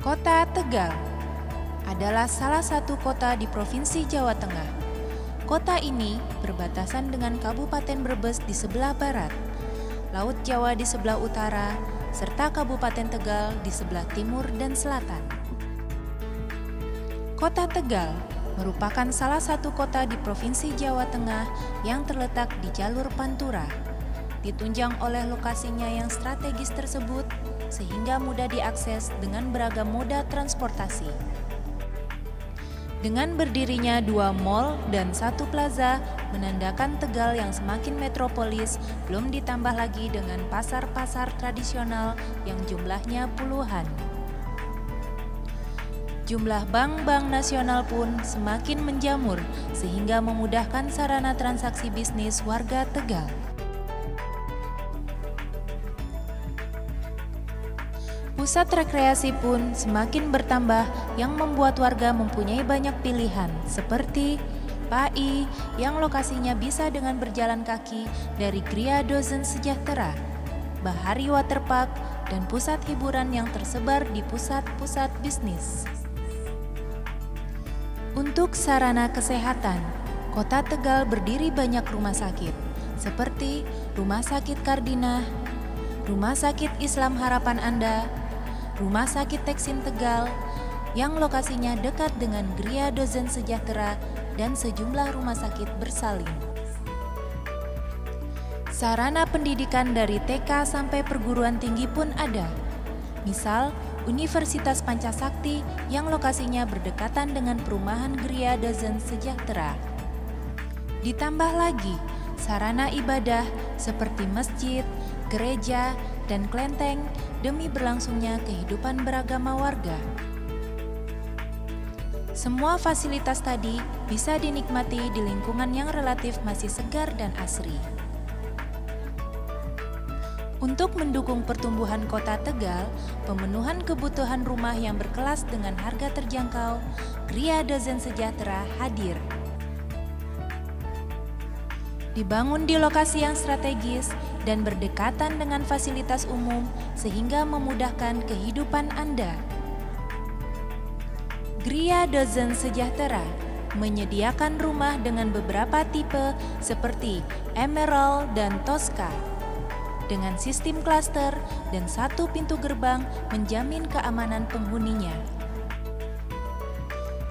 Kota Tegal adalah salah satu kota di Provinsi Jawa Tengah. Kota ini berbatasan dengan Kabupaten Brebes di sebelah barat, Laut Jawa di sebelah utara, serta Kabupaten Tegal di sebelah timur dan selatan. Kota Tegal merupakan salah satu kota di Provinsi Jawa Tengah yang terletak di jalur Pantura. Ditunjang oleh lokasinya yang strategis tersebut, sehingga mudah diakses dengan beragam moda transportasi. Dengan berdirinya 2 mal dan 1 plaza, menandakan Tegal yang semakin metropolis, belum ditambah lagi dengan pasar-pasar tradisional yang jumlahnya puluhan. Jumlah bank-bank nasional pun semakin menjamur, sehingga memudahkan sarana transaksi bisnis warga Tegal. Pusat rekreasi pun semakin bertambah yang membuat warga mempunyai banyak pilihan seperti PAI yang lokasinya bisa dengan berjalan kaki dari Gria Dozen Sejahtera, Bahari Waterpark, dan pusat hiburan yang tersebar di pusat-pusat bisnis. Untuk sarana kesehatan, Kota Tegal berdiri banyak rumah sakit seperti Rumah Sakit Kardinah, Rumah Sakit Islam Harapan Anda, Rumah Sakit Teksin Tegal yang lokasinya dekat dengan Gria Dozen Sejahtera dan sejumlah rumah sakit bersalin. Sarana pendidikan dari TK sampai perguruan tinggi pun ada. Misal, Universitas Pancasakti yang lokasinya berdekatan dengan perumahan Gria Dozen Sejahtera. Ditambah lagi, sarana ibadah seperti masjid, gereja, dan kelenteng demi berlangsungnya kehidupan beragama warga. Semua fasilitas tadi bisa dinikmati di lingkungan yang relatif masih segar dan asri. Untuk mendukung pertumbuhan Kota Tegal, pemenuhan kebutuhan rumah yang berkelas dengan harga terjangkau, Gria Dozen Sejahtera hadir. Dibangun di lokasi yang strategis dan berdekatan dengan fasilitas umum sehingga memudahkan kehidupan Anda. Gria Dozen Sejahtera menyediakan rumah dengan beberapa tipe seperti Emerald dan Tosca. Dengan sistem klaster dan 1 pintu gerbang menjamin keamanan penghuninya.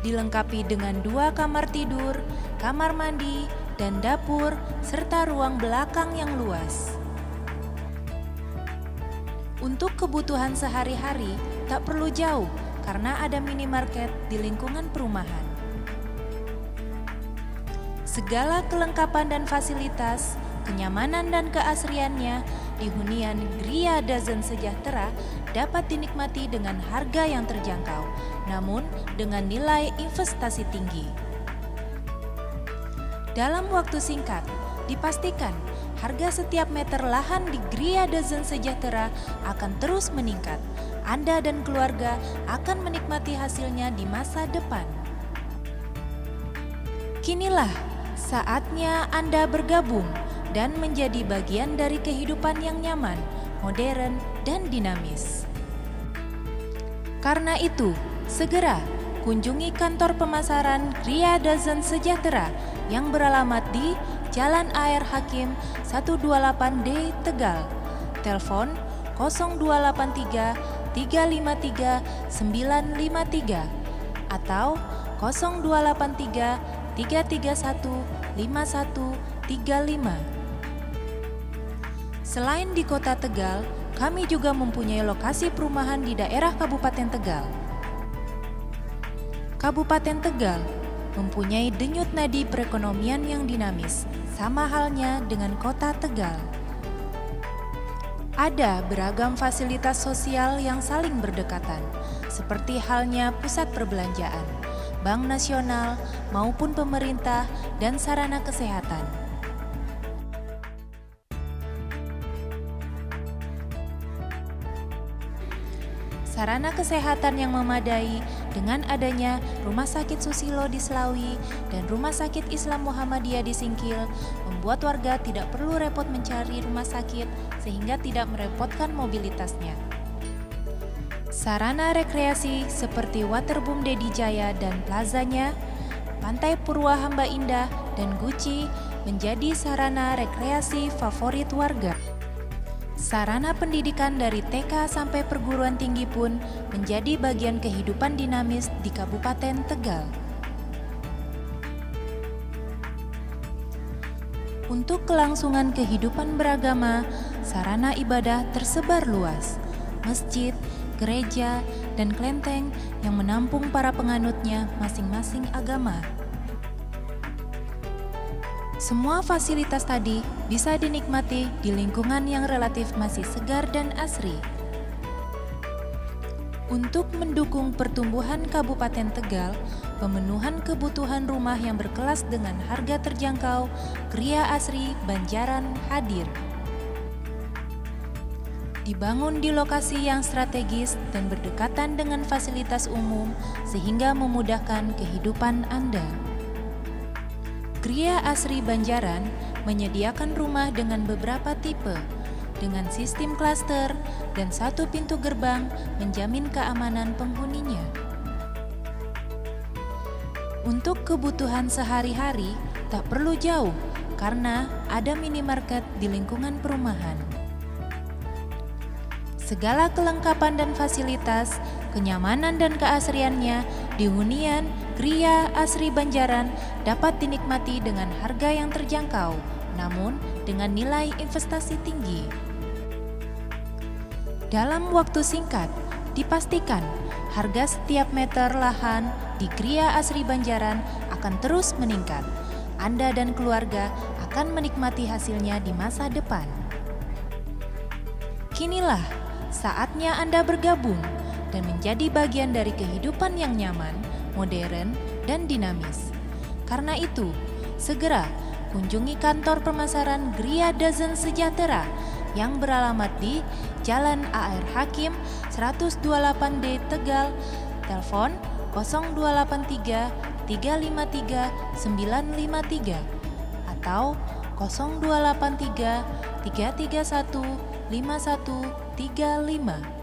Dilengkapi dengan 2 kamar tidur, kamar mandi, dan dapur, serta ruang belakang yang luas. Untuk kebutuhan sehari-hari, tak perlu jauh karena ada minimarket di lingkungan perumahan. Segala kelengkapan dan fasilitas, kenyamanan dan keasriannya di hunian Gria Dozen Sejahtera dapat dinikmati dengan harga yang terjangkau, namun dengan nilai investasi tinggi. Dalam waktu singkat, dipastikan harga setiap meter lahan di Gria Dozen Sejahtera akan terus meningkat. Anda dan keluarga akan menikmati hasilnya di masa depan. Kinilah saatnya Anda bergabung dan menjadi bagian dari kehidupan yang nyaman, modern, dan dinamis. Karena itu, segera kunjungi kantor pemasaran Gria Dozen Sejahtera yang beralamat di Jalan Air Hakim 128D Tegal. Telepon 0283 353 953 atau 0283 331 5135. Selain di Kota Tegal, kami juga mempunyai lokasi perumahan di daerah Kabupaten Tegal. Kabupaten Tegal mempunyai denyut nadi perekonomian yang dinamis, sama halnya dengan Kota Tegal. Ada beragam fasilitas sosial yang saling berdekatan, seperti halnya pusat perbelanjaan, bank nasional maupun pemerintah, dan sarana kesehatan. Sarana kesehatan yang memadai dengan adanya Rumah Sakit Susilo di Selawi dan Rumah Sakit Islam Muhammadiyah di Singkil membuat warga tidak perlu repot mencari rumah sakit sehingga tidak merepotkan mobilitasnya. Sarana rekreasi seperti Waterboom Dedi Jaya dan plazanya, Pantai Purwa Hamba Indah, dan Guci menjadi sarana rekreasi favorit warga. Sarana pendidikan dari TK sampai perguruan tinggi pun menjadi bagian kehidupan dinamis di Kabupaten Tegal. Untuk kelangsungan kehidupan beragama, sarana ibadah tersebar luas. Masjid, gereja, dan kelenteng yang menampung para penganutnya masing-masing agama. Semua fasilitas tadi bisa dinikmati di lingkungan yang relatif masih segar dan asri. Untuk mendukung pertumbuhan Kabupaten Tegal, pemenuhan kebutuhan rumah yang berkelas dengan harga terjangkau, Gria Asri Banjaran hadir. Dibangun di lokasi yang strategis dan berdekatan dengan fasilitas umum sehingga memudahkan kehidupan Anda. Gria Asri Banjaran menyediakan rumah dengan beberapa tipe, dengan sistem klaster dan satu pintu gerbang menjamin keamanan penghuninya. Untuk kebutuhan sehari-hari tak perlu jauh karena ada minimarket di lingkungan perumahan. Segala kelengkapan dan fasilitas, kenyamanan dan keasriannya di hunian Gria Asri Banjaran dapat dinikmati dengan harga yang terjangkau, namun dengan nilai investasi tinggi. Dalam waktu singkat, dipastikan harga setiap meter lahan di Gria Asri Banjaran akan terus meningkat. Anda dan keluarga akan menikmati hasilnya di masa depan. Kinilah saatnya Anda bergabung dan menjadi bagian dari kehidupan yang nyaman, modern, dan dinamis. Karena itu, segera kunjungi kantor pemasaran Gria Dozen Sejahtera yang beralamat di Jalan A.R. Hakim 128D Tegal, telepon 0283 353 953 atau 0283 331 5135.